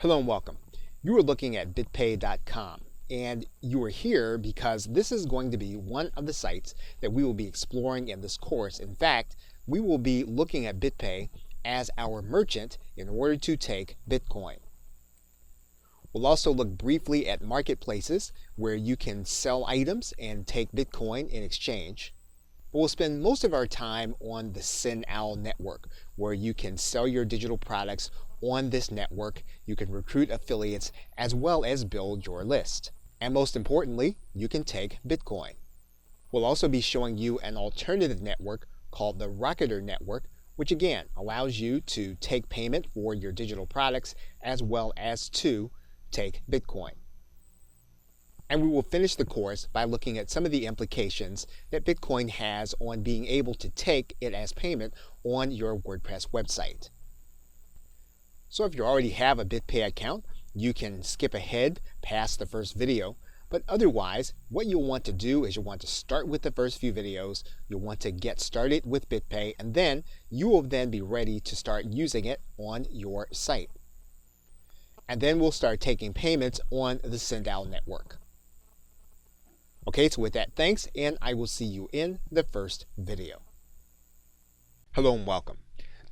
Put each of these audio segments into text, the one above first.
Hello and welcome. You are looking at bitpay.com, and you are here because this is going to be one of the sites that we will be exploring in this course. In fact, we will be looking at BitPay as our merchant in order to take Bitcoin. We'll also look briefly at marketplaces where you can sell items and take Bitcoin in exchange. But we'll spend most of our time on the SendOwl network, where you can sell your digital products on this network. You can recruit affiliates as well as build your list. And most importantly, you can take Bitcoin. We'll also be showing you an alternative network called the Rocketer network, which again allows you to take payment for your digital products as well as to take Bitcoin. And we will finish the course by looking at some of the implications that Bitcoin has on being able to take it as payment on your WordPress website. So if you already have a BitPay account, you can skip ahead past the first video. But otherwise, what you'll want to do is you'll want to start with the first few videos. You'll want to get started with BitPay, and then you will then be ready to start using it on your site. And then we'll start taking payments on the SendOwl network. Okay, so with that, thanks, and I will see you in the first video. Hello and welcome.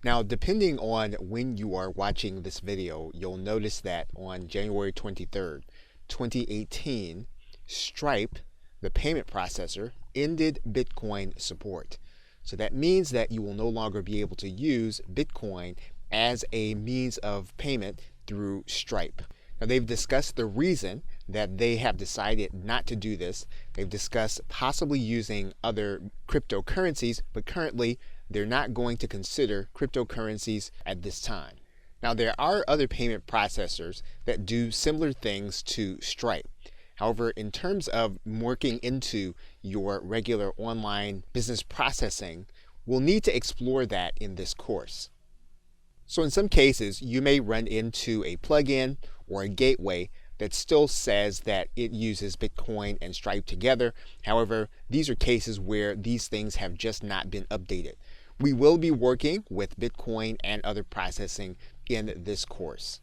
Now, depending on when you are watching this video, you'll notice that on January 23rd, 2018, Stripe, the payment processor, ended Bitcoin support. So that means that you will no longer be able to use Bitcoin as a means of payment through Stripe. Now, they've discussed the reason that they have decided not to do this. They've discussed possibly using other cryptocurrencies, but currently they're not going to consider cryptocurrencies at this time. Now, there are other payment processors that do similar things to Stripe. However, in terms of working into your regular online business processing, we'll need to explore that in this course. So in some cases, you may run into a plugin or a gateway that still says that it uses Bitcoin and Stripe together. However, these are cases where these things have just not been updated. We will be working with Bitcoin and other processing in this course.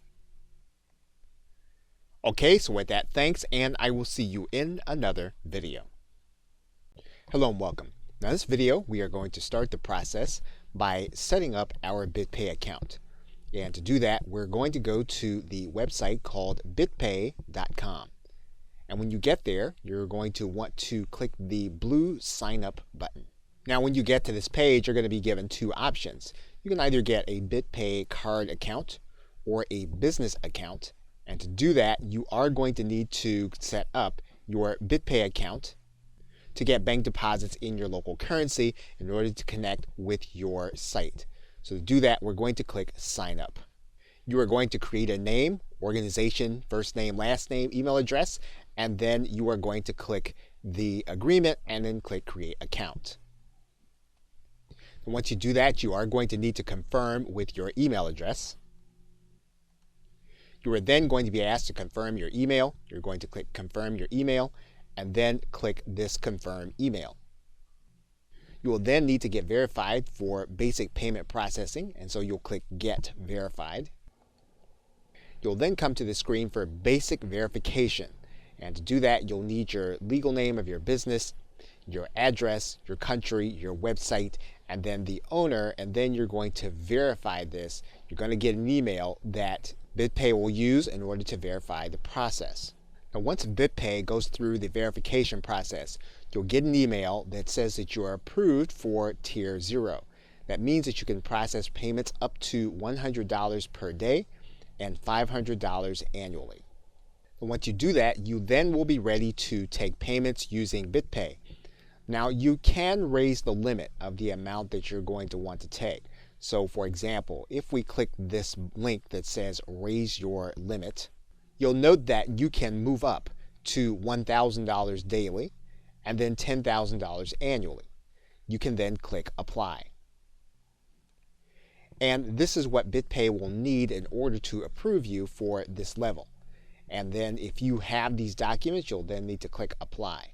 Okay, so with that, thanks, and I will see you in another video. Hello and welcome. Now, in this video, we are going to start the process by setting up our BitPay account. And to do that, we're going to go to the website called bitpay.com. And when you get there, you're going to want to click the blue sign up button. Now, when you get to this page, you're going to be given two options. You can either get a BitPay card account or a business account. And to do that, you are going to need to set up your BitPay account to get bank deposits in your local currency in order to connect with your site. So to do that, we're going to click sign up. You are going to create a name, organization, first name, last name, email address, and then you are going to click the agreement and then click create account. And once you do that, you are going to need to confirm with your email address. You are then going to be asked to confirm your email. You're going to click confirm your email and then click this confirm email. You will then need to get verified for basic payment processing, and so you'll click Get Verified. You'll then come to the screen for basic verification, and to do that, you'll need your legal name of your business, your address, your country, your website, and then the owner, and then you're going to verify this. You're going to get an email that BitPay will use in order to verify the process. Now, once BitPay goes through the verification process, you'll get an email that says that you are approved for Tier 0. That means that you can process payments up to $100 per day and $500 annually. And once you do that, you then will be ready to take payments using BitPay. Now, you can raise the limit of the amount that you're going to want to take. So, for example, if we click this link that says raise your limit, you'll note that you can move up to $1,000 daily and then $10,000 annually. You can then click apply. And this is what BitPay will need in order to approve you for this level. And then if you have these documents, you'll then need to click apply.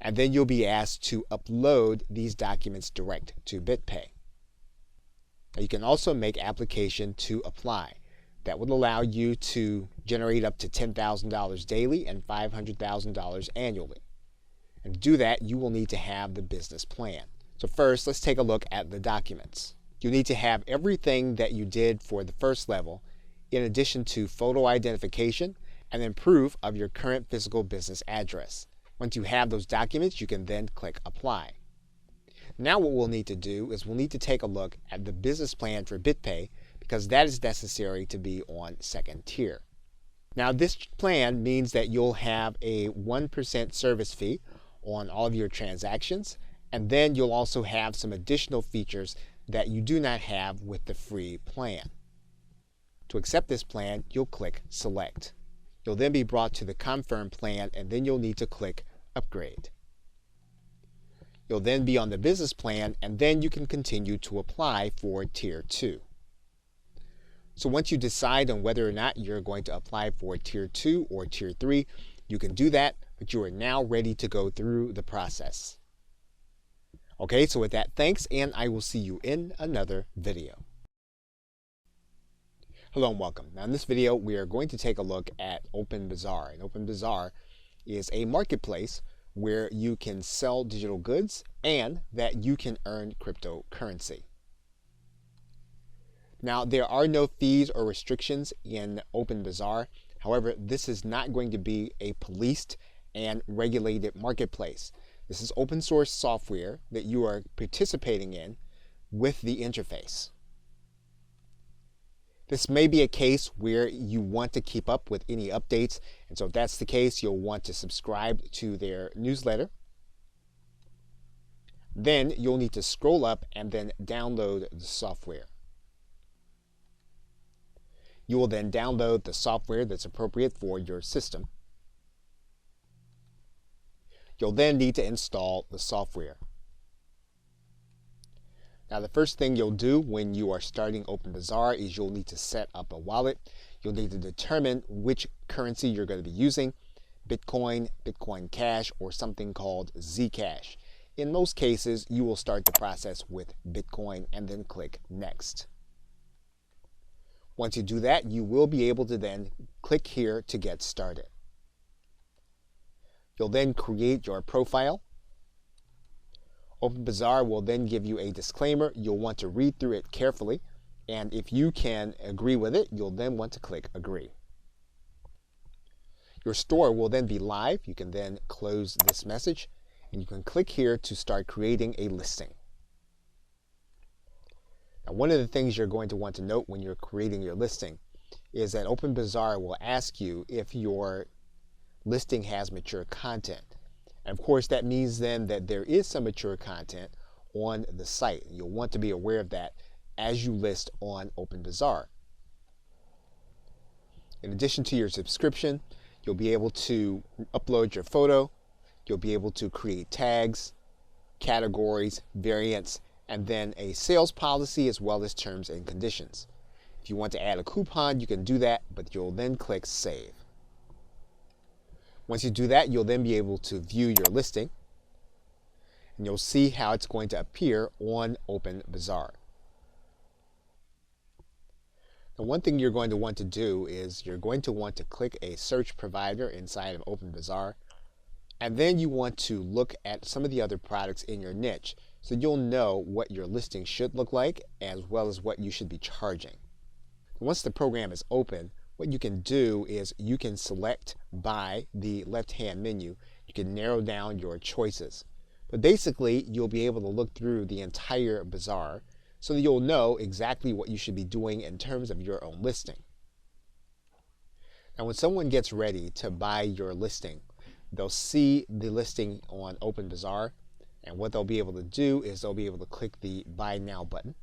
And then you'll be asked to upload these documents direct to BitPay. Now, you can also make application to apply. that would allow you to generate up to $10,000 daily and $500,000 annually. And to do that, you will need to have the business plan. So first, let's take a look at the documents. You need to have everything that you did for the first level, in addition to photo identification and then proof of your current physical business address. Once you have those documents, you can then click Apply. Now what we'll need to do is we'll need to take a look at the business plan for BitPay, because that is necessary to be on second tier. Now this plan means that you'll have a 1% service fee on all of your transactions, and then you'll also have some additional features that you do not have with the free plan. To accept this plan, you'll click Select. You'll then be brought to the Confirm plan, and then you'll need to click Upgrade. You'll then be on the business plan, and then you can continue to apply for Tier 2. So once you decide on whether or not you're going to apply for Tier 2 or Tier 3, you can do that, but you are now ready to go through the process. Okay, so with that, thanks, and I will see you in another video. Hello and welcome. Now in this video, we are going to take a look at OpenBazaar. And OpenBazaar is a marketplace where you can sell digital goods and that you can earn cryptocurrency. Now, there are no fees or restrictions in OpenBazaar. However, this is not going to be a policed and regulated marketplace. This is open source software that you are participating in with the interface. This may be a case where you want to keep up with any updates, and so if that's the case, you'll want to subscribe to their newsletter. Then you'll need to scroll up and then download the software. You will then download the software that's appropriate for your system. You'll then need to install the software. Now the first thing you'll do when you are starting OpenBazaar is you'll need to set up a wallet. You'll need to determine which currency you're going to be using, Bitcoin, Bitcoin Cash, or something called Zcash. In most cases, you will start the process with Bitcoin and then click Next. Once you do that, you will be able to then click here to get started. You'll then create your profile. OpenBazaar will then give you a disclaimer. You'll want to read through it carefully, and if you can agree with it, you'll then want to click Agree. Your store will then be live. You can then close this message, and you can click here to start creating a listing. Now, one of the things you're going to want to note when you're creating your listing is that OpenBazaar will ask you if your listing has mature content. And of course, that means then that there is some mature content on the site. You'll want to be aware of that as you list on OpenBazaar. In addition to your subscription, you'll be able to upload your photo. You'll be able to create tags, categories, variants, and then a sales policy as well as terms and conditions. If you want to add a coupon, you can do that, but you'll then click Save. Once you do that, you'll then be able to view your listing, and you'll see how it's going to appear on OpenBazaar. Now, one thing you're going to want to do is you're going to want to click a search provider inside of OpenBazaar, and then you want to look at some of the other products in your niche so you'll know what your listing should look like as well as what you should be charging. Once the program is open, what you can do is you can select by the left-hand menu. You can narrow down your choices. But basically, you'll be able to look through the entire bazaar so that you'll know exactly what you should be doing in terms of your own listing. Now, when someone gets ready to buy your listing, they'll see the listing on OpenBazaar, and what they'll be able to do is they'll be able to click the Buy Now button.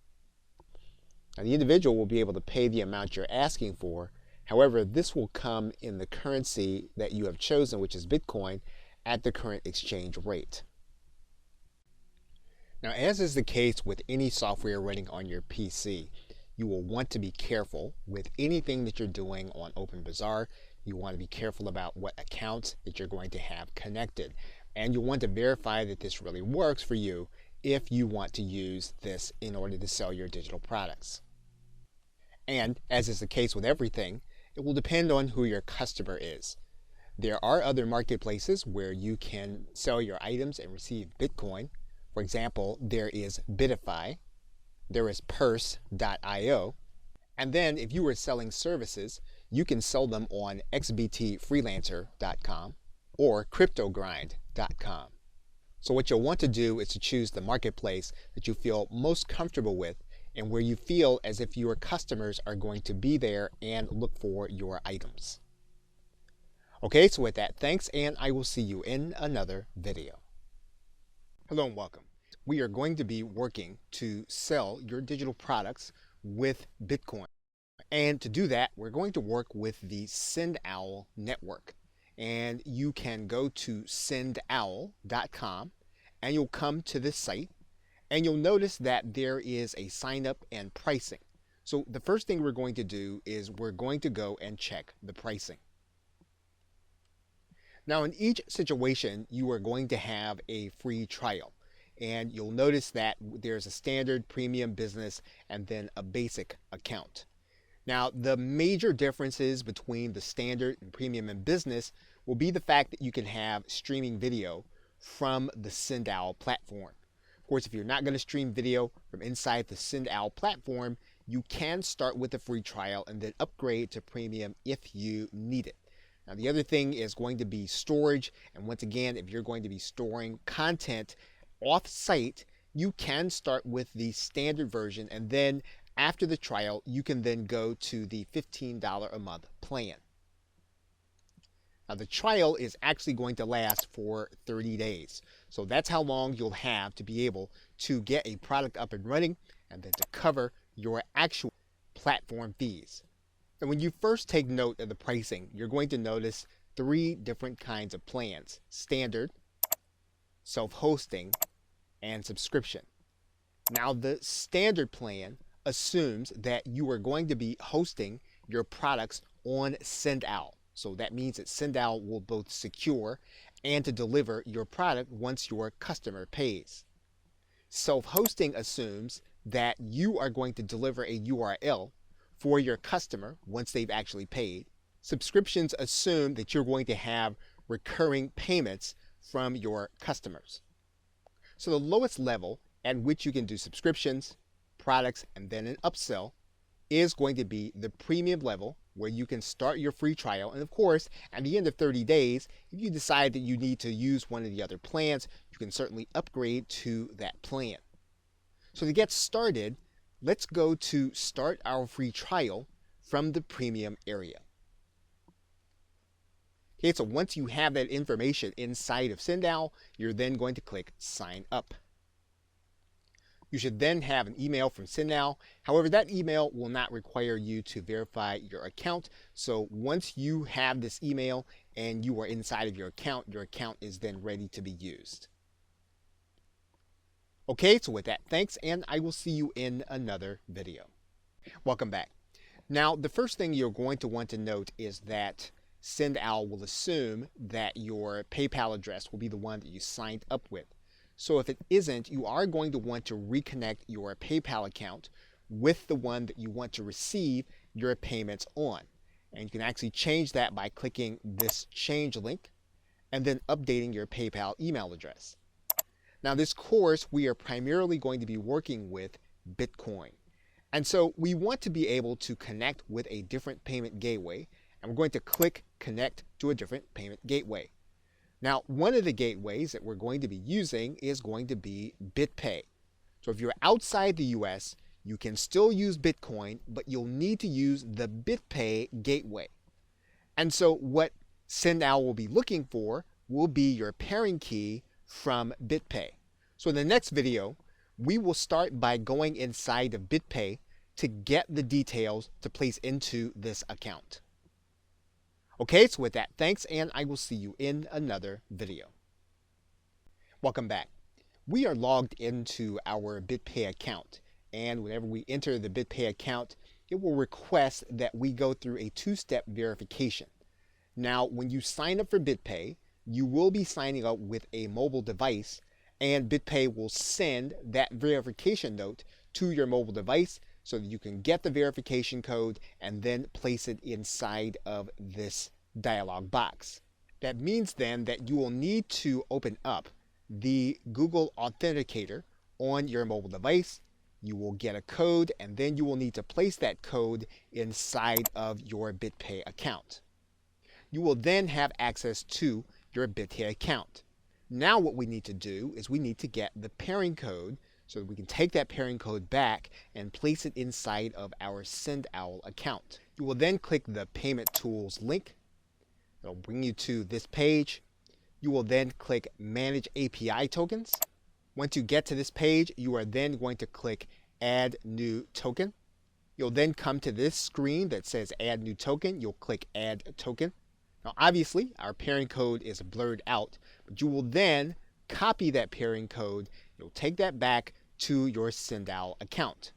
Now, the individual will be able to pay the amount you're asking for. However, this will come in the currency that you have chosen, which is Bitcoin, at the current exchange rate. Now, as is the case with any software running on your PC, you will want to be careful with anything that you're doing on OpenBazaar. You want to be careful about what accounts that you're going to have connected. And you'll want to verify that this really works for you if you want to use this in order to sell your digital products. And as is the case with everything, it will depend on who your customer is. There are other marketplaces where you can sell your items and receive Bitcoin. For example, there is Bitify, there is Purse.io, and then if you are selling services, you can sell them on xbtfreelancer.com or cryptogrind.com. So what you'll want to do is to choose the marketplace that you feel most comfortable with and where you feel as if your customers are going to be there and look for your items. Okay, so with that, thanks, and I will see you in another video. Hello and welcome. We are going to be working to sell your digital products with Bitcoin. And to do that, we're going to work with the SendOwl network. And you can go to sendowl.com and you'll come to this site and you'll notice that there is a sign up and pricing. So the first thing we're going to do is we're going to go and check the pricing. Now in each situation, you are going to have a free trial. And you'll notice that there's a standard, premium, business, and then a basic account. Now, the major differences between the standard and premium and business will be the fact that you can have streaming video from the SendOwl platform. Of course, if you're not going to stream video from inside the SendOwl platform, you can start with a free trial and then upgrade to premium if you need it. Now, the other thing is going to be storage. And once again, if you're going to be storing content off-site, you can start with the standard version, and then after the trial, you can then go to the $15 a month plan. Now, the trial is actually going to last for 30 days. So that's how long you'll have to be able to get a product up and running and then to cover your actual platform fees. And when you first take note of the pricing, you're going to notice three different kinds of plans: standard, self-hosting, and subscription. Now, the standard plan assumes that you are going to be hosting your products on SendOwl. So that means that SendOwl will both secure and to deliver your product once your customer pays. Self-hosting assumes that you are going to deliver a URL for your customer once they've actually paid. Subscriptions assume that you're going to have recurring payments from your customers. So the lowest level at which you can do subscriptions, products, and then an upsell is going to be the premium level, where you can start your free trial. And of course, at the end of 30 days, if you decide that you need to use one of the other plans, you can certainly upgrade to that plan. So to get started, let's go to start our free trial from the premium area. Okay, so once you have that information inside of SendOwl, you're then going to click sign up. You should then have an email from SendOwl. However, that email will not require you to verify your account. So once you have this email and you are inside of your account is then ready to be used. Okay, so with that, thanks, and I will see you in another video. Welcome back. Now, the first thing you're going to want to note is that SendOwl will assume that your PayPal address will be the one that you signed up with. So if it isn't, you are going to want to reconnect your PayPal account with the one that you want to receive your payments on. And you can actually change that by clicking this change link and then updating your PayPal email address. Now, this course, we are primarily going to be working with Bitcoin. And so we want to be able to connect with a different payment gateway, and we're going to click connect to a different payment gateway. Now, one of the gateways that we're going to be using is going to be BitPay. So if you're outside the US, you can still use Bitcoin, but you'll need to use the BitPay gateway. And so what SendOwl will be looking for will be your pairing key from BitPay. So in the next video, we will start by going inside of BitPay to get the details to place into this account. Okay, so with that, thanks, and I will see you in another video. Welcome back. We are logged into our BitPay account, and whenever we enter the BitPay account, it will request that we go through a two-step verification. Now, when you sign up for BitPay, you will be signing up with a mobile device, and BitPay will send that verification note to your mobile device so that you can get the verification code and then place it inside of this dialog box. That means then that you will need to open up the Google Authenticator on your mobile device. You will get a code, and then you will need to place that code inside of your BitPay account. You will then have access to your BitPay account. Now what we need to do is we need to get the pairing code so that we can take that pairing code back and place it inside of our SendOwl account. You will then click the Payment Tools link. It'll bring you to this page. You will then click Manage API Tokens. Once you get to this page, you are then going to click Add New Token. You'll then come to this screen that says Add New Token. You'll click Add Token. Now obviously our pairing code is blurred out, but you will then copy that pairing code. You'll take that back to your SendOwl account.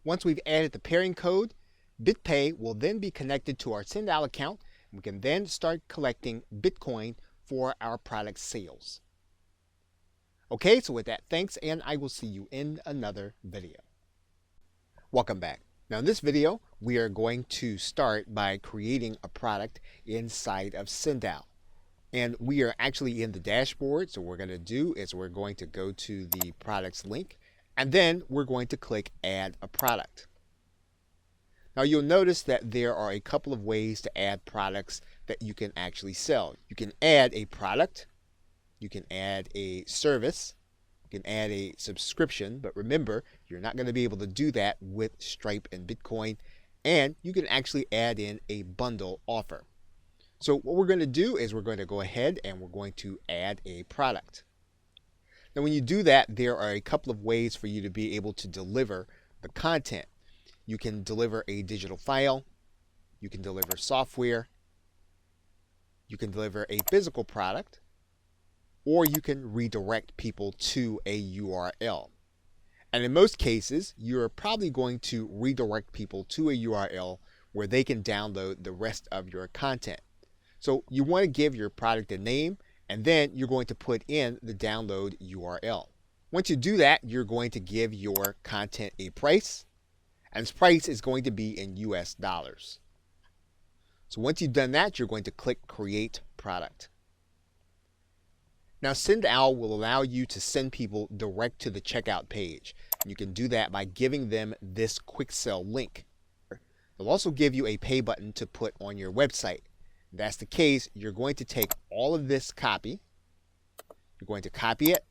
Once we've added the pairing code, BitPay will then be connected to our SendOwl account. We can then start collecting Bitcoin for our product sales. Okay, so with that, thanks, and I will see you in another video. Welcome back. Now in this video, we are going to start by creating a product inside of SendOwl. And we are actually in the dashboard, so what we're going to do is we're going to go to the products link, and then we're going to click Add a Product. Now you'll notice that there are a couple of ways to add products that you can actually sell. You can add a product, you can add a service, you can add a subscription, but remember, you're not going to be able to do that with Stripe and Bitcoin, and you can actually add in a bundle offer. So what we're going to do is we're going to go ahead and we're going to add a product. Now when you do that, there are a couple of ways for you to be able to deliver the content. You can deliver a digital file, you can deliver software, you can deliver a physical product, or you can redirect people to a URL. And in most cases, you're probably going to redirect people to a URL where they can download the rest of your content. So you want to give your product a name, and then you're going to put in the download URL. Once you do that, you're going to give your content a price, and this price is going to be in US dollars. So once you've done that, you're going to click Create Product. Now SendOwl will allow you to send people direct to the checkout page. You can do that by giving them this quick sell link. It'll also give you a pay button to put on your website. If that's the case, you're going to take all of this copy, you're going to copy it,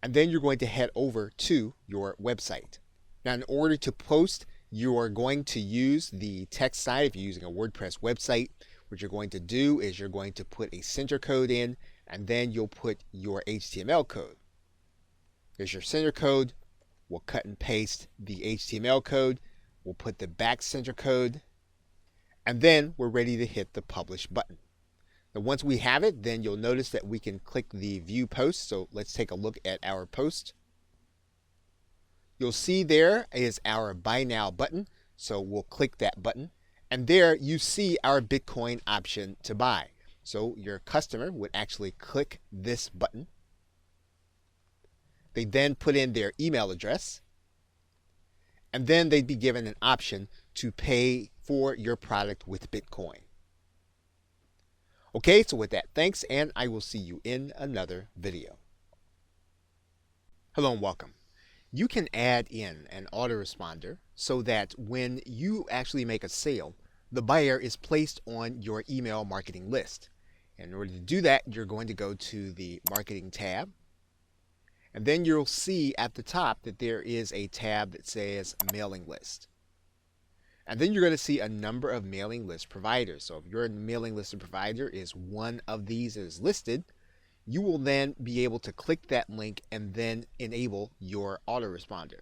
and then you're going to head over to your website. Now in order to post, you are going to use the text side. If you're using a WordPress website, what you're going to do is you're going to put a center code in, and then you'll put your HTML code. Here's your center code. We'll cut and paste the HTML code. We'll put the back center code, and then we're ready to hit the publish button. Now once we have it, then you'll notice that we can click the view post. So let's take a look at our post. You'll see there is our buy now button. So we'll click that button, and there you see our Bitcoin option to buy. So your customer would actually click this button. They then put in their email address, and then they'd be given an option to pay for your product with Bitcoin. Okay, so with that, thanks, and I will see you in another video. Hello and welcome. You can add in an autoresponder so that when you actually make a sale, the buyer is placed on your email marketing list. In order to do that, you're going to go to the Marketing tab, and then you'll see at the top that there is a tab that says Mailing List. And then you're going to see a number of mailing list providers. So if your mailing list provider is one of these that is listed, you will then be able to click that link and then enable your autoresponder.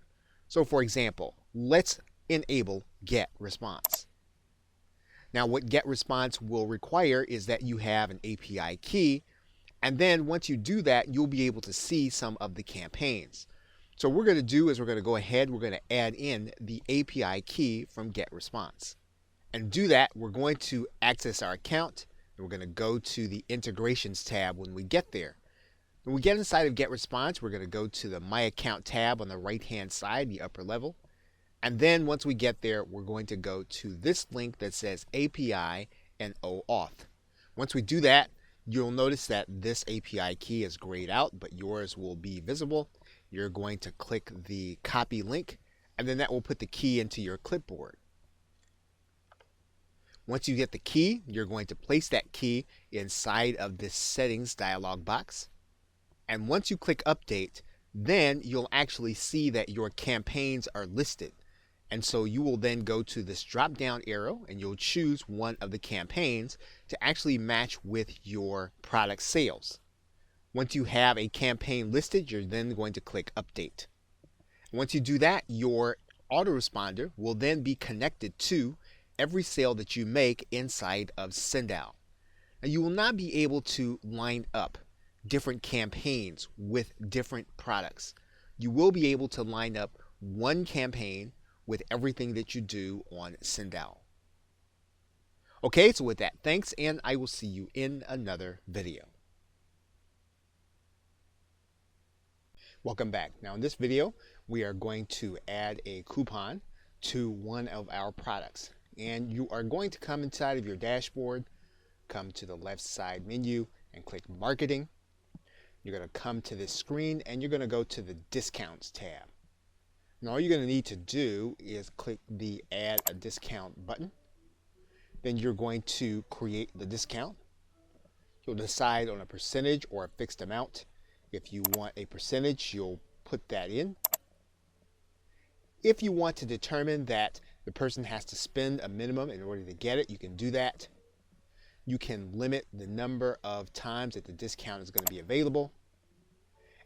So for example, let's enable GetResponse. Now what GetResponse will require is that you have an API key, and then once you do that, you'll be able to see some of the campaigns. So what we're going to do is we're going to go ahead, we're going to add in the API key from GetResponse. And to do that, we're going to access our account, and we're going to go to the Integrations tab when we get there. When we get inside of GetResponse, we're going to go to the My Account tab on the right-hand side, the upper level. And then once we get there, we're going to go to this link that says API and OAuth. Once we do that, you'll notice that this API key is grayed out, but yours will be visible. You're going to click the copy link, and then that will put the key into your clipboard. Once you get the key, you're going to place that key inside of this settings dialog box. And once you click update, then you'll actually see that your campaigns are listed. And so you will then go to this drop down arrow and you'll choose one of the campaigns to actually match with your product sales. Once you have a campaign listed, you're then going to click update. Once you do that, your autoresponder will then be connected to every sale that you make inside of Sendout. Now you will not be able to line up different campaigns with different products. You will be able to line up one campaign with everything that you do on Sendout. Okay, so with that, thanks, and I will see you in another video. Welcome back. Now in this video, we are going to add a coupon to one of our products. And you are going to come inside of your dashboard, come to the left side menu and click Marketing. You're going to come to this screen and you're going to go to the Discounts tab. Now all you're going to need to do is click the Add a Discount button. Then you're going to create the discount. You'll decide on a percentage or a fixed amount. If you want a percentage, you'll put that in. If you want to determine that the person has to spend a minimum in order to get it, you can do that. You can limit the number of times that the discount is going to be available.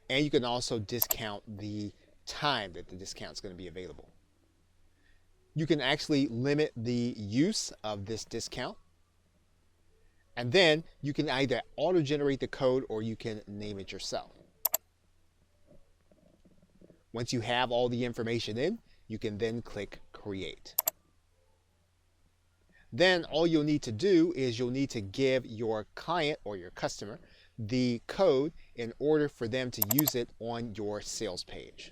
And you can also discount the time that the discount is going to be available. You can actually limit the use of this discount. And then you can either auto-generate the code or you can name it yourself. Once you have all the information in, you can then click Create. Then all you'll need to do is you'll need to give your client or your customer the code in order for them to use it on your sales page.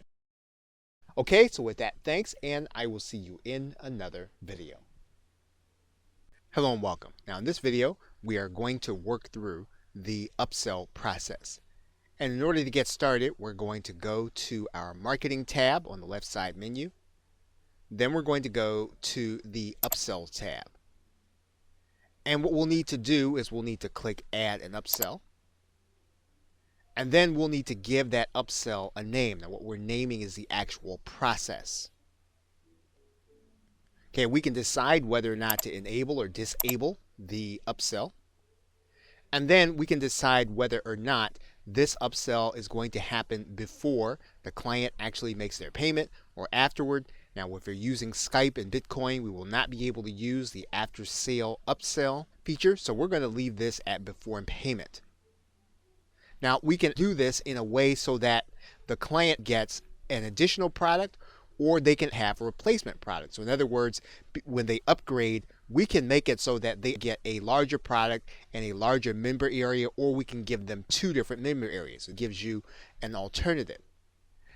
Okay, so with that, thanks, and I will see you in another video. Hello and welcome. Now in this video, we are going to work through the upsell process. And in order to get started, we're going to go to our Marketing tab on the left side menu. Then we're going to go to the Upsell tab. And what we'll need to do is we'll need to click Add an Upsell. And then we'll need to give that upsell a name. Now what we're naming is the actual process. Okay, we can decide whether or not to enable or disable the upsell. And then we can decide whether or not this upsell is going to happen before the client actually makes their payment or afterward. Now, if you're using Skype and Bitcoin, we will not be able to use the after sale upsell feature. So we're going to leave this at before payment. Now, we can do this in a way so that the client gets an additional product or they can have a replacement product. So in other words, when they upgrade, we can make it so that they get a larger product and a larger member area, or we can give them two different member areas. It gives you an alternative.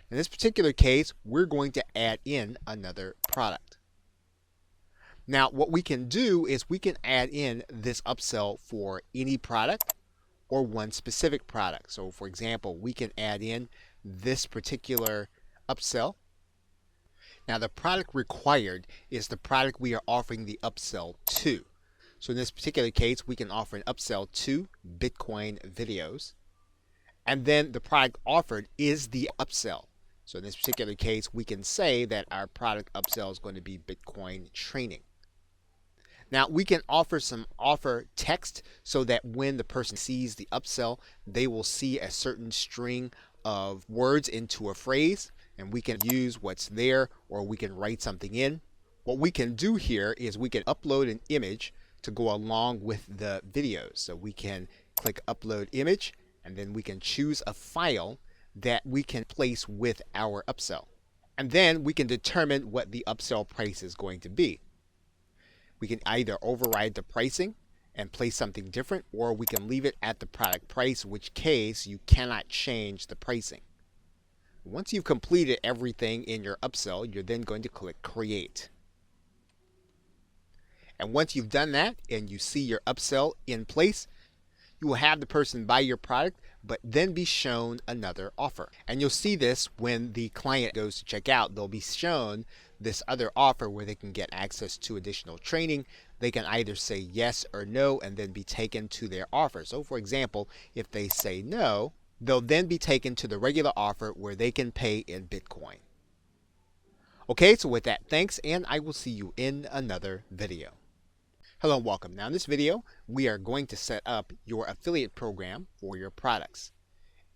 In this particular case, we're going to add in another product. Now, what we can do is we can add in this upsell for any product or one specific product. So for example, we can add in this particular upsell. Now the product required is the product we are offering the upsell to. So in this particular case, we can offer an upsell to Bitcoin videos. And then the product offered is the upsell. So in this particular case, we can say that our product upsell is going to be Bitcoin training. Now we can offer some offer text so that when the person sees the upsell, they will see a certain string of words into a phrase, and we can use what's there or we can write something in. What we can do here is we can upload an image to go along with the videos. So we can click upload image and then we can choose a file that we can place with our upsell. And then we can determine what the upsell price is going to be. We can either override the pricing and place something different, or we can leave it at the product price, in which case you cannot change the pricing. Once you've completed everything in your upsell, you're then going to click Create. And once you've done that and you see your upsell in place, you will have the person buy your product, but then be shown another offer. And you'll see this when the client goes to check out. They'll be shown this other offer where they can get access to additional training. They can either say yes or no and then be taken to their offer. So for example, if they say no, they'll then be taken to the regular offer where they can pay in Bitcoin. Okay, so with that, thanks, and I will see you in another video. Hello and welcome. Now in this video, we are going to set up your affiliate program for your products.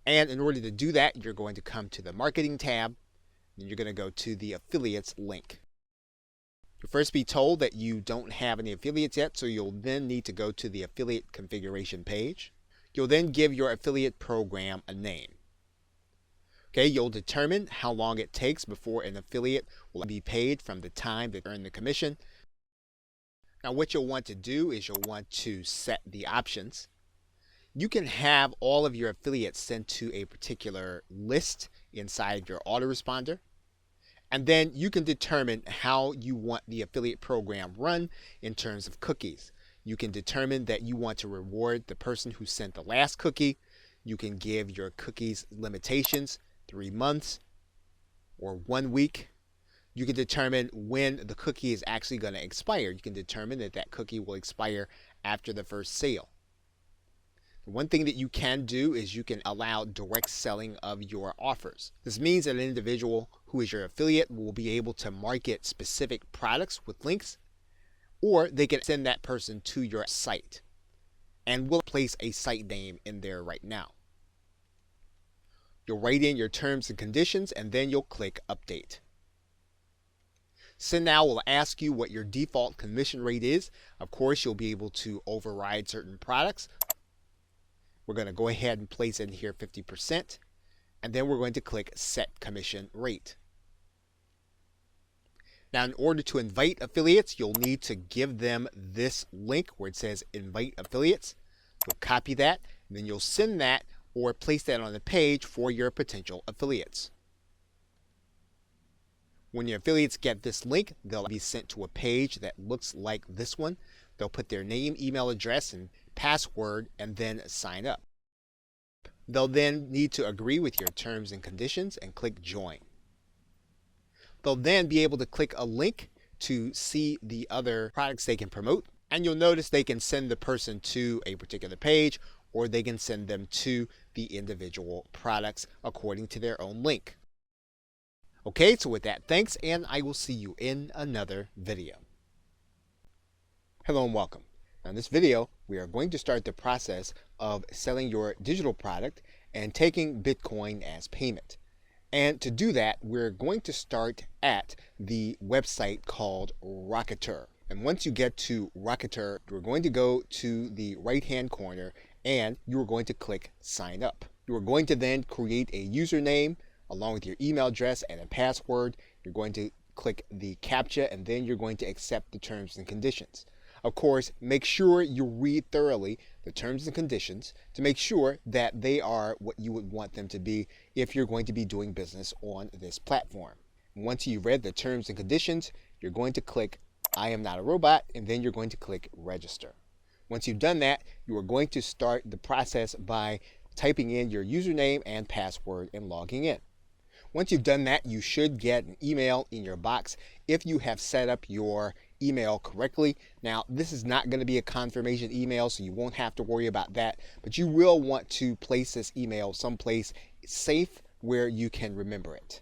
And in order to do that, you're going to come to the Marketing tab, and you're going to go to the Affiliates link. You'll first be told that you don't have any affiliates yet, so you'll then need to go to the affiliate configuration page. You'll then give your affiliate program a name. Okay, you'll determine how long it takes before an affiliate will be paid from the time they earn the commission. Now what you'll want to do is you'll want to set the options. You can have all of your affiliates sent to a particular list inside your autoresponder. And then you can determine how you want the affiliate program run in terms of cookies. You can determine that you want to reward the person who sent the last cookie. You can give your cookies limitations, 3 months or 1 week. You can determine when the cookie is actually going to expire. You can determine that that cookie will expire after the first sale. One thing that you can do is you can allow direct selling of your offers. This means that an individual who is your affiliate will be able to market specific products with links, or they can send that person to your site, and we'll place a site name in there right now. You'll write in your terms and conditions, and then you'll click Update. SendNow will ask you what your default commission rate is. Of course, you'll be able to override certain products. We're going to go ahead and place in here 50%, and then we're going to click Set Commission Rate. Now, in order to invite affiliates, you'll need to give them this link where it says Invite Affiliates. You'll copy that, and then you'll send that or place that on the page for your potential affiliates. When your affiliates get this link, they'll be sent to a page that looks like this one. They'll put their name, email address, and password, and then sign up. They'll then need to agree with your terms and conditions and click Join. They'll then be able to click a link to see the other products they can promote, and you'll notice they can send the person to a particular page, or they can send them to the individual products according to their own link. Okay, so with that, thanks, and I will see you in another video. Hello and welcome. Now in this video, we are going to start the process of selling your digital product and taking Bitcoin as payment. And to do that, we're going to start at the website called Rocketer. And once you get to Rocketer, we're going to go to the right-hand corner and you are going to click Sign Up. You are going to then create a username along with your email address and a password. You're going to click the CAPTCHA, and then you're going to accept the terms and conditions. Of course, make sure you read thoroughly the terms and conditions to make sure that they are what you would want them to be if you're going to be doing business on this platform. Once you've read the terms and conditions, you're going to click I am not a robot, and then you're going to click Register. Once you've done that, you are going to start the process by typing in your username and password and logging in. Once you've done that, you should get an email in your box if you have set up your email correctly. Now, this is not going to be a confirmation email, so you won't have to worry about that, but you will want to place this email someplace safe where you can remember it.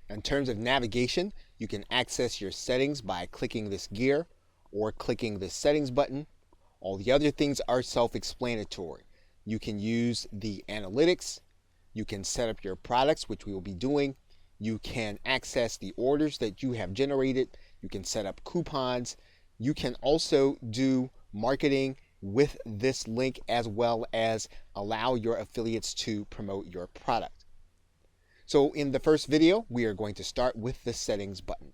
In terms of navigation, you can access your settings by clicking this gear or clicking the settings button. All the other things are self-explanatory. You can use the analytics. You can set up your products, which we will be doing. You can access the orders that you have generated. You can set up coupons. You can also do marketing with this link, as well as allow your affiliates to promote your product. So in the first video, we are going to start with the settings button.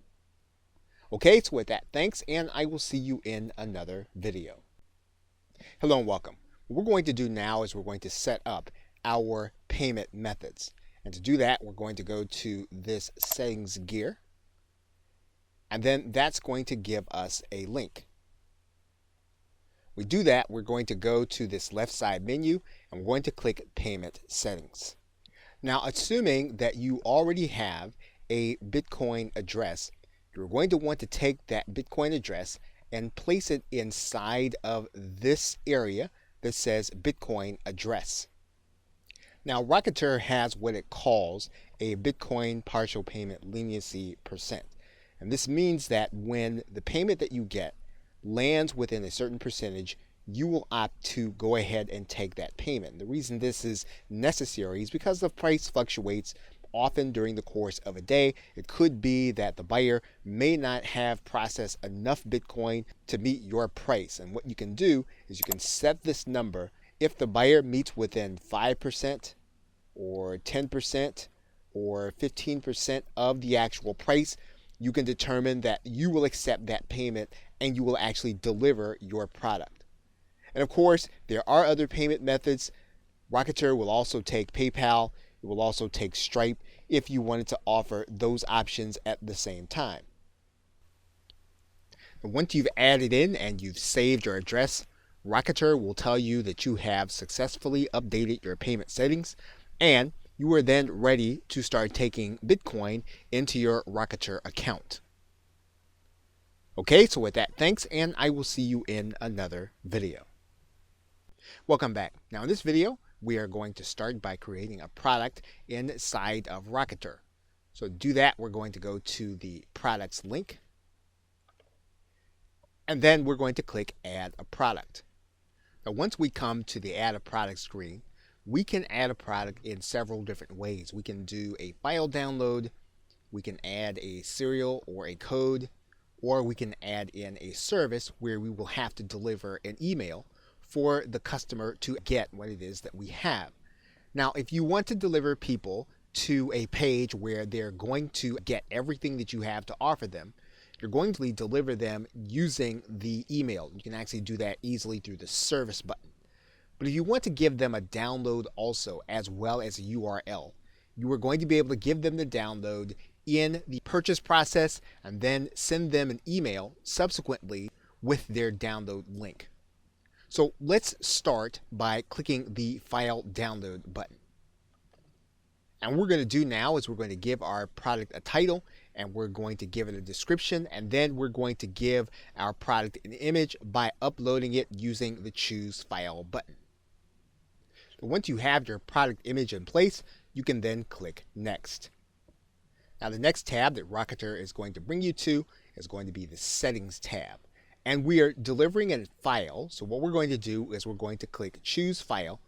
Okay, so with that, thanks, and I will see you in another video. Hello and welcome. What we're going to do now is we're going to set up our payment methods. And to do that, we're going to go to this settings gear. And then that's going to give us a link. We do that, we're going to go to this left side menu and we're going to click Payment Settings. Now, assuming that you already have a Bitcoin address, you're going to want to take that Bitcoin address and place it inside of this area that says Bitcoin address. Now, Rocketer has what it calls a Bitcoin partial payment leniency percent. And this means that when the payment that you get lands within a certain percentage, you will opt to go ahead and take that payment. The reason this is necessary is because the price fluctuates often during the course of a day. It could be that the buyer may not have processed enough Bitcoin to meet your price. And what you can do is you can set this number. If the buyer meets within 5% or 10% or 15% of the actual price, you can determine that you will accept that payment and you will actually deliver your product. And of course, there are other payment methods. Rocketer will also take PayPal. It will also take Stripe if you wanted to offer those options at the same time. And once you've added in and you've saved your address, Rocketer will tell you that you have successfully updated your payment settings and you are then ready to start taking Bitcoin into your Rocketer account. Okay, so with that, thanks, and I will see you in another video. Welcome back. Now in this video, we are going to start by creating a product inside of Rocketer. So to do that, we're going to go to the products link, and then we're going to click Add a Product. Now once we come to the Add a Product screen, we can add a product in several different ways. We can do a file download, we can add a serial or a code, or we can add in a service where we will have to deliver an email for the customer to get what it is that we have. Now, if you want to deliver people to a page where they're going to get everything that you have to offer them, you're going to deliver them using the email. You can actually do that easily through the service button. But if you want to give them a download also, as well as a URL, you are going to be able to give them the download in the purchase process and then send them an email subsequently with their download link. So let's start by clicking the File Download button. And what we're going to do now is we're going to give our product a title and we're going to give it a description, and then we're going to give our product an image by uploading it using the Choose File button. Once you have your product image in place, you can then click Next. Now the next tab that Rocketer is going to bring you to is going to be the Settings tab. And we are delivering a file, so what we're going to do is we're going to click Choose File,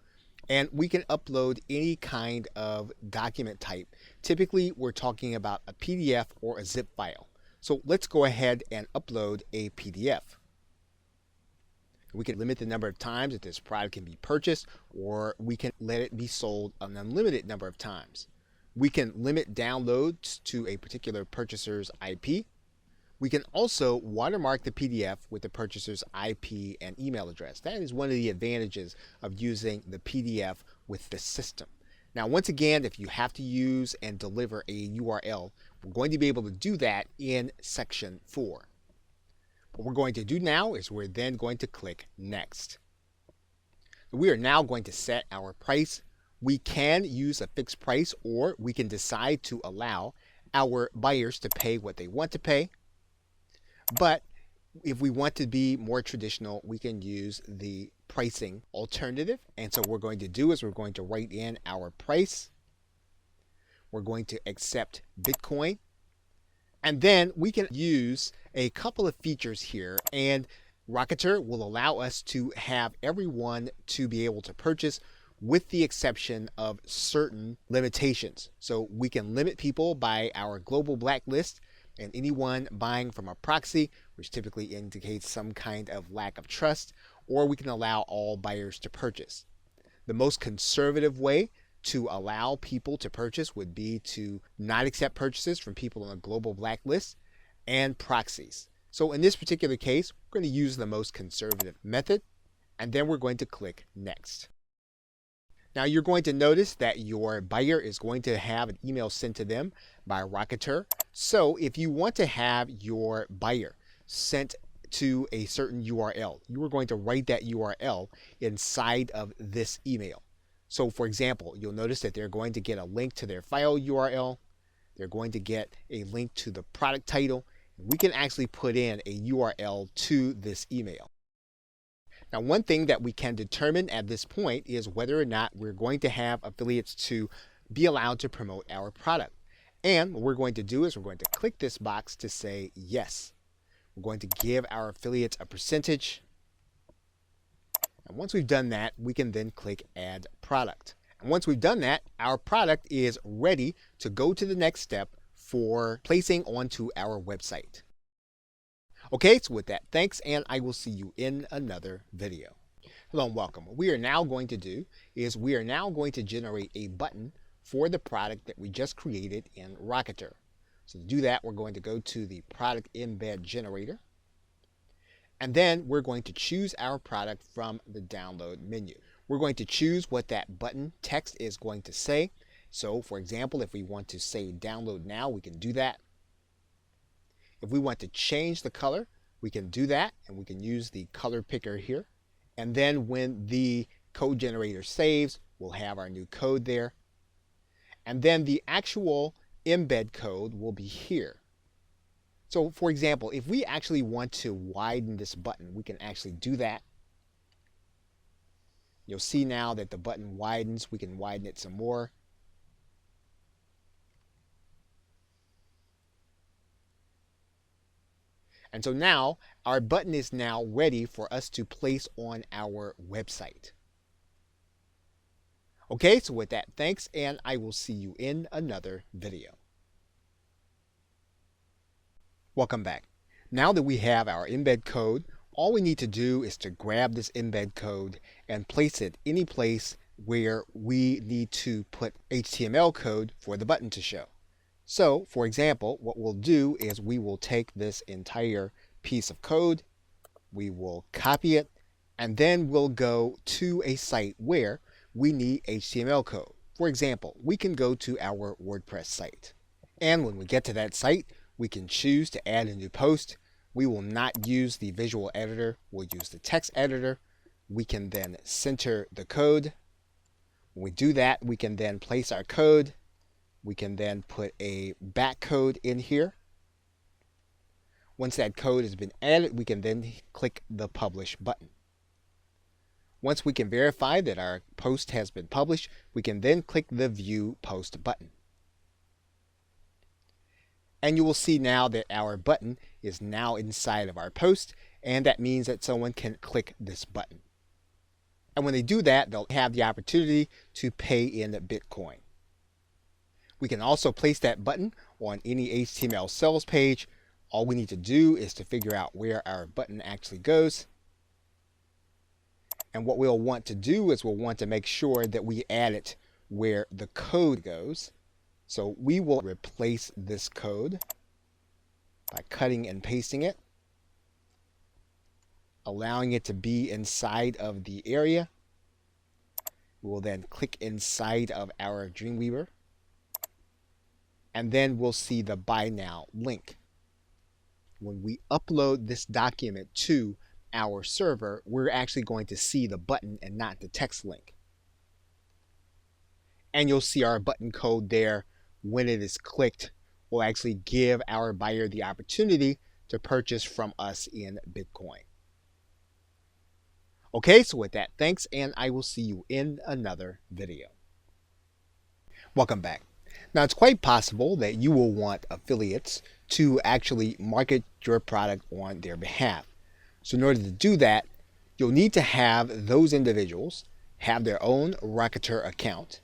and we can upload any kind of document type. Typically, we're talking about a PDF or a zip file. So let's go ahead and upload a PDF. We can limit the number of times that this product can be purchased, or we can let it be sold an unlimited number of times. We can limit downloads to a particular purchaser's IP. We can also watermark the PDF with the purchaser's IP and email address. That is one of the advantages of using the PDF with the system. Now, once again, if you have to use and deliver a URL, we're going to be able to do that in Section 4. What we're going to do now is we're then going to click Next. We are now going to set our price. We can use a fixed price, or we can decide to allow our buyers to pay what they want to pay. But if we want to be more traditional, we can use the pricing alternative. And so what we're going to do is we're going to write in our price. We're going to accept Bitcoin. And then we can use a couple of features here, and Rocketer will allow us to have everyone to be able to purchase with the exception of certain limitations. So we can limit people by our global blacklist, and anyone buying from a proxy, which typically indicates some kind of lack of trust, or we can allow all buyers to purchase. The most conservative way to allow people to purchase would be to not accept purchases from people on a global blacklist and proxies. So in this particular case, we're going to use the most conservative method, and then we're going to click Next. Now you're going to notice that your buyer is going to have an email sent to them by Rocketer. So if you want to have your buyer sent to a certain URL, you are going to write that URL inside of this email. So for example, you'll notice that they're going to get a link to their file URL. They're going to get a link to the product title. We can actually put in a URL to this email. Now, one thing that we can determine at this point is whether or not we're going to have affiliates to be allowed to promote our product. And what we're going to do is we're going to click this box to say yes. We're going to give our affiliates a percentage. And once we've done that, we can then click Add Product. And once we've done that, our product is ready to go to the next step for placing onto our website. Okay, so with that, thanks, and I will see you in another video. Hello and welcome. What we are now going to do is we are now going to generate a button for the product that we just created in Rocketer. So to do that, we're going to go to the product embed generator, and then we're going to choose our product from the download menu. We're going to choose what that button text is going to say. So for example, if we want to say download now, we can do that. If we want to change the color, we can do that, and we can use the color picker here. And then when the code generator saves, we'll have our new code there. And then the actual embed code will be here. So for example, if we actually want to widen this button, we can actually do that. You'll see now that the button widens. We can widen it some more. And so now our button is now ready for us to place on our website. Okay, so with that, thanks, and I will see you in another video. Welcome back. Now that we have our embed code, all we need to do is to grab this embed code and place it any place where we need to put HTML code for the button to show. So, for example, what we'll do is we will take this entire piece of code, we will copy it, and then we'll go to a site where we need HTML code. For example, we can go to our WordPress site. And when we get to that site, we can choose to add a new post. We will not use the visual editor, we'll use the text editor. We can then center the code. When we do that, we can then place our code. We can then put a back code in here. Once that code has been added, we can then click the Publish button. Once we can verify that our post has been published, we can then click the View Post button. And you will see now that our button is now inside of our post, and that means that someone can click this button. And when they do that, they'll have the opportunity to pay in Bitcoin. We can also place that button on any HTML sales page. All we need to do is to figure out where our button actually goes. And what we'll want to do is we'll want to make sure that we add it where the code goes. So we will replace this code by cutting and pasting it, allowing it to be inside of the area. We will then click inside of our Dreamweaver. And then we'll see the Buy Now link. When we upload this document to our server, we're actually going to see the button and not the text link. And you'll see our button code there. When it is clicked, will actually give our buyer the opportunity to purchase from us in Bitcoin. Okay, so with that, thanks, and I will see you in another video. Welcome back. Now, it's quite possible that you will want affiliates to actually market your product on their behalf. So in order to do that, you'll need to have those individuals have their own Rocketer account,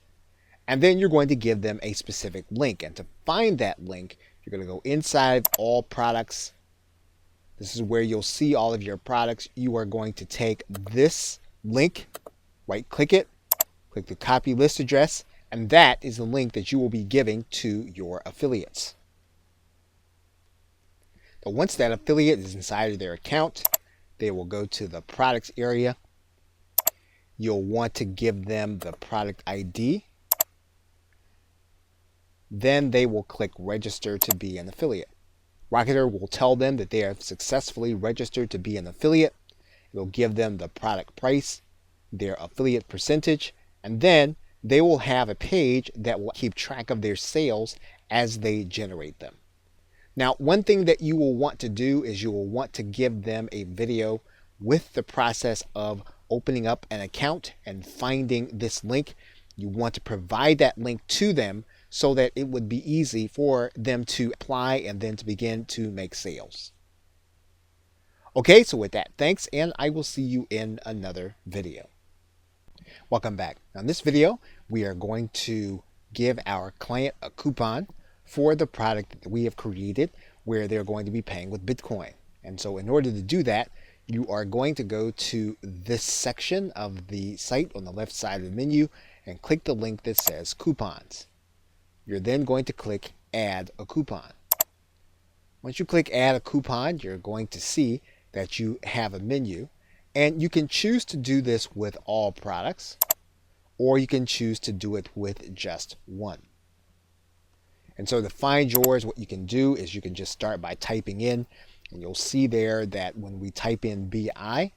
and then you're going to give them a specific link. And to find that link, you're going to go inside All Products. This is where you'll see all of your products. You are going to take this link, right-click it, click the copy list address, and that is the link that you will be giving to your affiliates. But once that affiliate is inside of their account, they will go to the products area. you'll want to give them the product ID. Then they will click register to be an affiliate. Rocketer will tell them that they have successfully registered to be an affiliate. It'll give them the product price, their affiliate percentage, and then they will have a page that will keep track of their sales as they generate them. Now, one thing that you will want to do is you will want to give them a video with the process of opening up an account and finding this link. You want to provide that link to them so that it would be easy for them to apply and then to begin to make sales. Okay, so with that, thanks, and I will see you in another video. Welcome back. Now, in this video, we are going to give our client a coupon for the product that we have created where they're going to be paying with Bitcoin. And so in order to do that, you are going to go to this section of the site on the left side of the menu and click the link that says coupons. You're then going to click add a coupon. Once you click add a coupon, you're going to see that you have a menu, and you can choose to do this with all products, or you can choose to do it with just one. And so to find yours, what you can do is you can just start by typing in, and you'll see there that when we type in BI,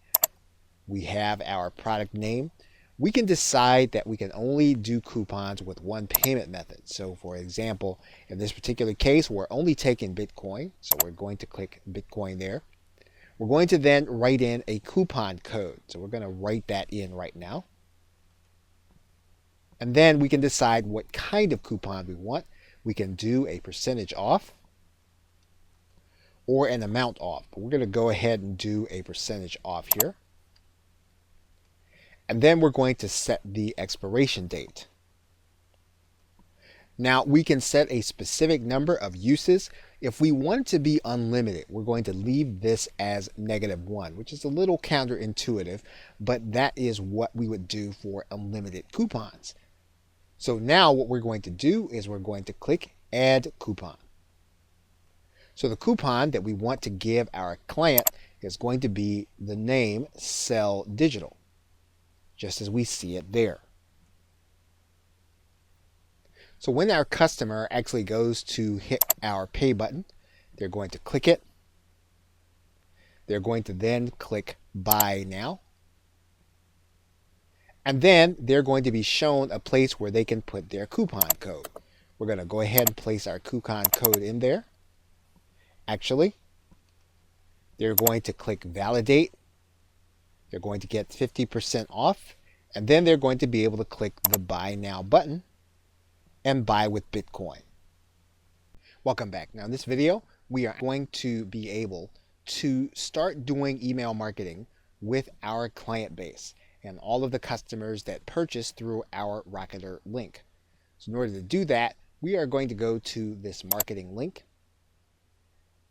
we have our product name. We can decide that we can only do coupons with one payment method. So for example, in this particular case, we're only taking Bitcoin. So we're going to click Bitcoin there. We're going to then write in a coupon code. So we're going to write that in right now. And then we can decide what kind of coupon we want. We can do a percentage off or an amount off. But we're going to go ahead and do a percentage off here. And then we're going to set the expiration date. Now we can set a specific number of uses. If we want to be unlimited, we're going to leave this as -1, which is a little counterintuitive, but that is what we would do for unlimited coupons. So now what we're going to do is we're going to click add coupon. So the coupon that we want to give our client is going to be the name Sell Digital, just as we see it there. So when our customer actually goes to hit our pay button, they're going to click it. They're going to then click buy now. And then they're going to be shown a place where they can put their coupon code. We're going to go ahead and place our coupon code in there. Actually, they're going to click validate. They're going to get 50% off, and then they're going to be able to click the buy now button and buy with Bitcoin. Welcome back. Now in this video, we are going to be able to start doing email marketing with our client base and all of the customers that purchase through our Rocketer link. So in order to do that, we are going to go to this marketing link,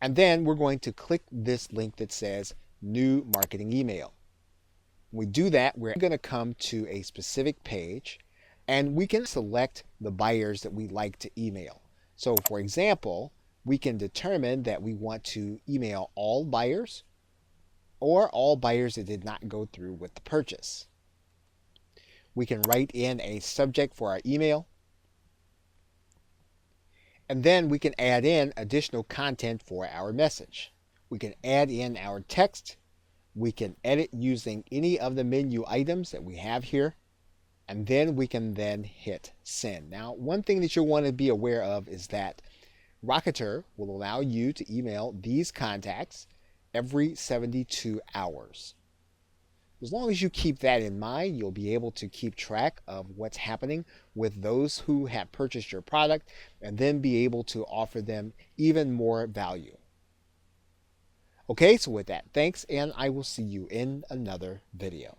and then we're going to click this link that says new marketing email. When we do that, we're going to come to a specific page, and we can select the buyers that we like to email. So for example, we can determine that we want to email all buyers or all buyers that did not go through with the purchase. We can write in a subject for our email, and then we can add in additional content for our message. We can add in our text. We can edit using any of the menu items that we have here, and then we can then hit send. Now, one thing that you'll want to be aware of is that Rocketer will allow you to email these contacts every 72 hours. As long as you keep that in mind, you'll be able to keep track of what's happening with those who have purchased your product and then be able to offer them even more value. Okay, so with that, thanks, and I will see you in another video.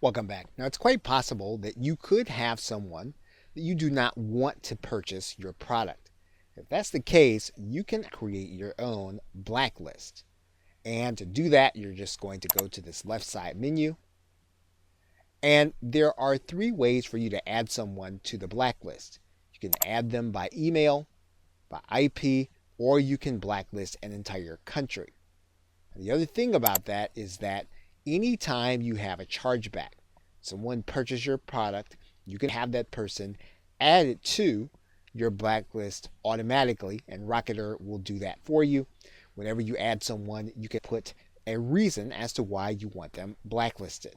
Welcome back. Now, it's quite possible that you could have someone that you do not want to purchase your product. If that's the case, you can create your own blacklist. And to do that, you're just going to go to this left side menu. And there are 3 ways for you to add someone to the blacklist. You can add them by email, by IP, or you can blacklist an entire country. And the other thing about that is that anytime you have a chargeback, someone purchased your product, you can have that person added to your blacklist automatically, and Rocketer will do that for you. Whenever you add someone, you can put a reason as to why you want them blacklisted.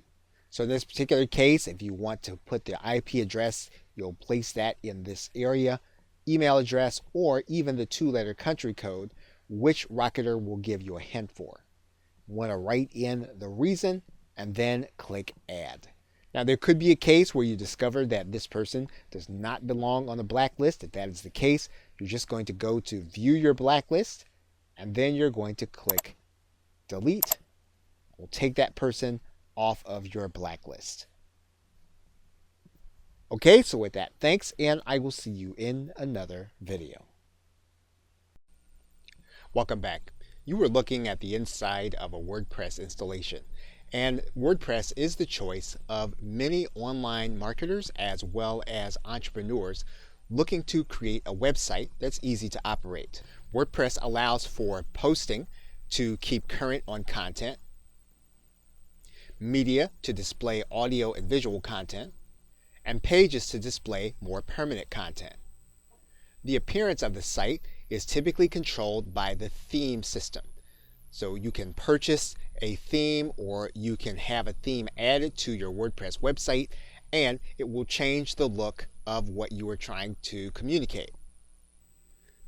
So in this particular case, if you want to put their IP address, you'll place that in this area, email address, or even the 2-letter country code, which Rocketer will give you a hint for. You want to write in the reason and then click add. Now, there could be a case where you discover that this person does not belong on the blacklist. If that is the case, you're just going to go to view your blacklist, and then you're going to click delete. We'll take that person off of your blacklist. Okay, so with that, thanks, and I will see you in another video. Welcome back. You were looking at the inside of a WordPress installation. And WordPress is the choice of many online marketers as well as entrepreneurs looking to create a website that's easy to operate. WordPress allows for posting to keep current on content, media to display audio and visual content, and pages to display more permanent content. The appearance of the site is typically controlled by the theme system. So you can purchase a theme, or you can have a theme added to your WordPress website, and it will change the look of what you are trying to communicate.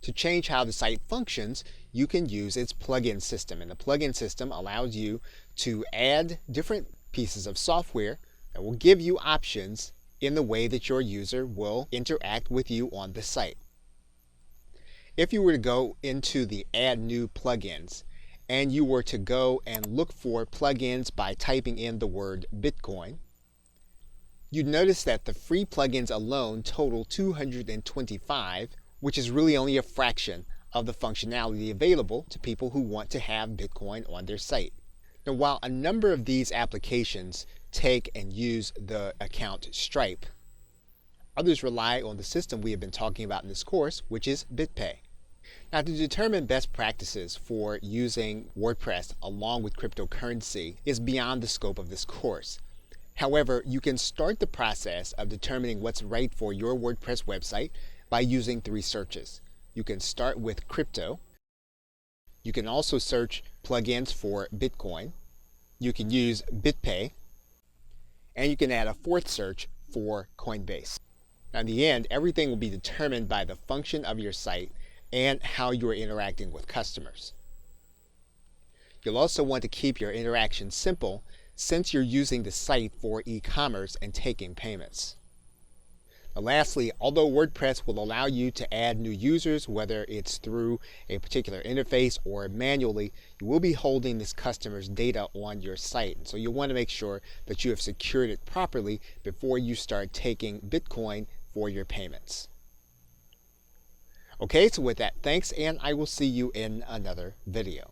To change how the site functions, you can use its plugin system, and the plugin system allows you to add different pieces of software that will give you options in the way that your user will interact with you on the site. If you were to go into the Add New Plugins, and you were to go and look for plugins by typing in the word Bitcoin, you'd notice that the free plugins alone total 225, which is really only a fraction of the functionality available to people who want to have Bitcoin on their site. Now, while a number of these applications take and use the account Stripe, others rely on the system we have been talking about in this course, which is BitPay. Now, to determine best practices for using WordPress along with cryptocurrency is beyond the scope of this course. However, you can start the process of determining what's right for your WordPress website by using 3 searches. You can start with crypto. You can also search plugins for Bitcoin. You can use BitPay. And you can add a 4th search for Coinbase. Now, in the end, everything will be determined by the function of your site and how you are interacting with customers. You'll also want to keep your interaction simple since you're using the site for e-commerce and taking payments. Now, lastly, although WordPress will allow you to add new users, whether it's through a particular interface or manually, you will be holding this customer's data on your site. And so you'll want to make sure that you have secured it properly before you start taking Bitcoin for your payments. Okay, so with that, thanks, and I will see you in another video.